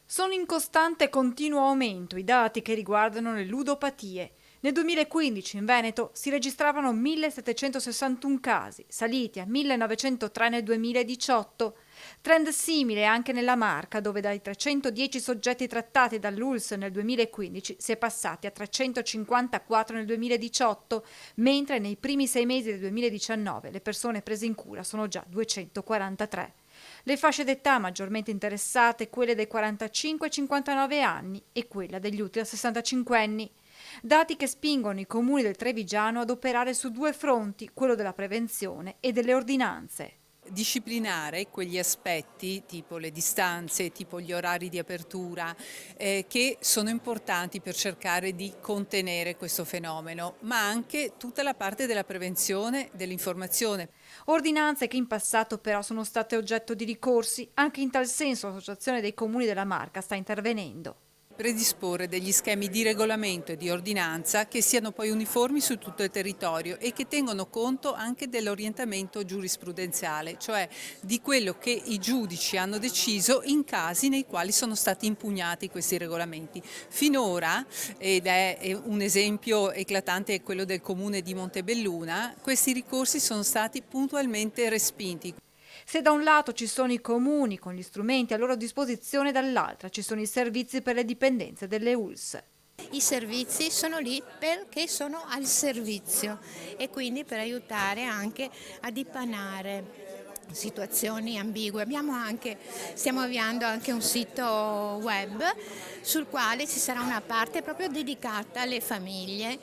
Sono in costante e continuo aumento i dati che riguardano le ludopatie. Nel 2015 in Veneto si registravano 1761 casi, saliti a 1903 nel 2018. Trend simile anche nella Marca, dove dai 310 soggetti trattati dall'ULSS nel 2015 si è passati a 354 nel 2018, mentre nei primi 6 mesi del 2019 le persone prese in cura sono già 243. Le fasce d'età maggiormente interessate quelle dai 45 ai 59 anni e quella degli ultra 65 anni. Dati che spingono i comuni del Trevigiano ad operare su due fronti, quello della prevenzione e delle ordinanze. Disciplinare quegli aspetti, tipo le distanze, tipo gli orari di apertura, che sono importanti per cercare di contenere questo fenomeno, ma anche tutta la parte della prevenzione, dell'informazione. Ordinanze che in passato però sono state oggetto di ricorsi, anche in tal senso l'Associazione dei Comuni della Marca sta intervenendo. Predisporre degli schemi di regolamento e di ordinanza che siano poi uniformi su tutto il territorio e che tengono conto anche dell'orientamento giurisprudenziale, cioè di quello che i giudici hanno deciso in casi nei quali sono stati impugnati questi regolamenti. Finora, ed è un esempio eclatante è quello del comune di Montebelluna, questi ricorsi sono stati puntualmente respinti. Se da un lato ci sono i comuni con gli strumenti a loro disposizione, dall'altra ci sono i servizi per le dipendenze delle ULSS. I servizi sono lì perché sono al servizio e quindi per aiutare anche a dipanare situazioni ambigue. Stiamo avviando anche un sito web sul quale ci sarà una parte proprio dedicata alle famiglie